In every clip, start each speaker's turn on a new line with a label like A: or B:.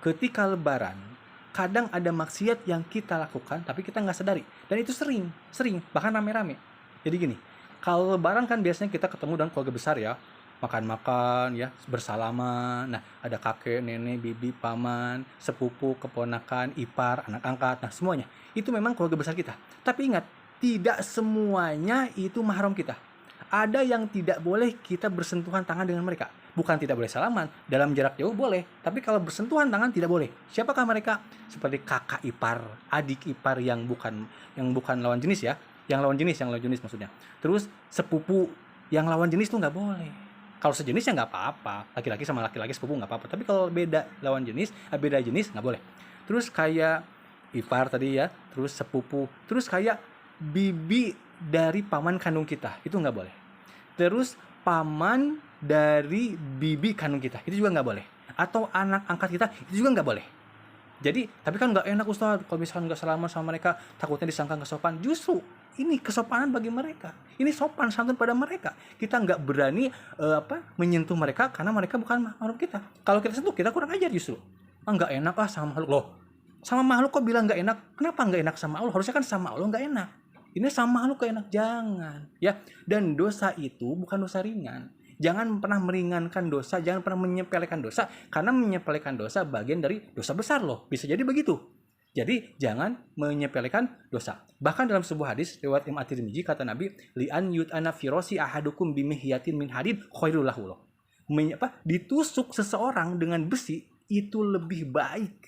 A: ketika lebaran, kadang ada maksiat yang kita lakukan tapi kita nggak sadari. Dan itu sering, bahkan rame-rame. Jadi gini, kalau lebaran kan biasanya kita ketemu dengan keluarga besar ya, makan-makan ya, bersalaman. Nah, ada kakek, nenek, bibi, paman, sepupu, keponakan, ipar, anak angkat, nah semuanya. Itu memang keluarga besar kita. Tapi ingat, tidak semuanya itu mahram kita. Ada yang tidak boleh kita bersentuhan tangan dengan mereka. Bukan tidak boleh salaman, dalam jarak jauh boleh, tapi kalau bersentuhan tangan tidak boleh. Siapakah mereka? Seperti kakak ipar, adik ipar yang bukan lawan jenis ya, yang lawan jenis maksudnya. Terus sepupu yang lawan jenis tuh nggak boleh. Kalau sejenis ya nggak apa-apa, laki-laki sama laki-laki sepupu nggak apa-apa. Tapi kalau beda jenis nggak boleh. Terus kayak ipar tadi ya, terus sepupu, terus kayak bibi dari paman kandung kita, itu nggak boleh. Terus paman dari bibi kandung kita, itu juga nggak boleh. Atau anak angkat kita, itu juga nggak boleh. Jadi, tapi kan nggak enak Ustaz, kalau misalkan nggak salaman sama mereka, takutnya disangka nggak sopan. Justru, ini kesopanan bagi mereka. Ini sopan santun pada mereka. Kita nggak berani menyentuh mereka, karena mereka bukan makhluk kita. Kalau kita sentuh, kita kurang ajar justru. Nggak enak sama makhluk. Loh, sama makhluk kok bilang nggak enak? Kenapa nggak enak sama Allah? Harusnya kan sama Allah nggak enak. Ini sama makhluk gak enak, jangan ya. Dan dosa itu bukan dosa ringan. Jangan pernah meringankan dosa, jangan pernah menyepelekan dosa, karena menyepelekan dosa bagian dari dosa besar loh. Bisa jadi begitu. Jadi jangan menyepelekan dosa. Bahkan dalam sebuah hadis riwayat Imam At-Tirmidzi, kata Nabi, li'an yut'ana firosi ahadukum bimihyatin min hadid khairul lahu. Ditusuk seseorang dengan besi itu lebih baik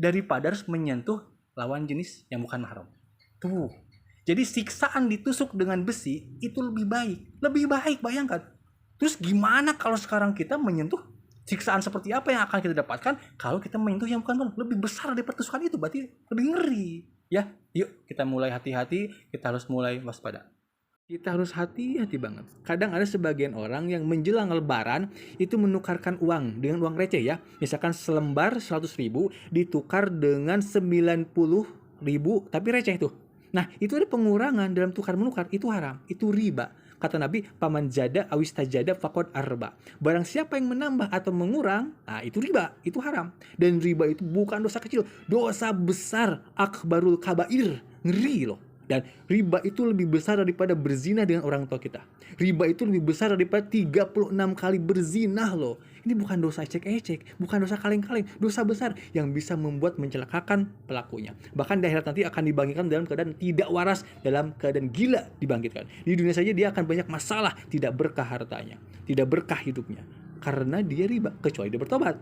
A: daripada harus menyentuh lawan jenis yang bukan mahram. Tuh. Jadi siksaan ditusuk dengan besi itu lebih baik. Lebih baik, bayangkan. Terus gimana kalau sekarang kita menyentuh siksaan seperti apa yang akan kita dapatkan kalau kita menyentuh yang bukan lebih besar dari tusukan itu, berarti lebih ngeri. Ya, yuk kita mulai hati-hati, kita harus mulai waspada. Kita harus hati-hati banget. Kadang ada sebagian orang yang menjelang lebaran itu menukarkan uang dengan uang receh ya. Misalkan selembar 100.000 ditukar dengan 90.000 tapi receh tuh. Nah, itu ada pengurangan dalam tukar-menukar, itu haram, itu riba. Kata Nabi, paman jada awis tajada faqad arba. Barang siapa yang menambah atau mengurang, nah itu riba, itu haram. Dan riba itu bukan dosa kecil, dosa besar, akbarul kabair, ngeri loh. Dan riba itu lebih besar daripada berzina dengan orang tua kita. Riba itu lebih besar daripada 36 kali berzina loh. Ini bukan dosa ecek-ecek, bukan dosa kaleng-kaleng, dosa besar yang bisa membuat mencelakakan pelakunya. Bahkan di akhirat nanti akan dibangkitkan dalam keadaan tidak waras, dalam keadaan gila dibangkitkan. Di dunia saja dia akan banyak masalah, tidak berkah hartanya, tidak berkah hidupnya. Karena dia riba, kecuali dia bertobat.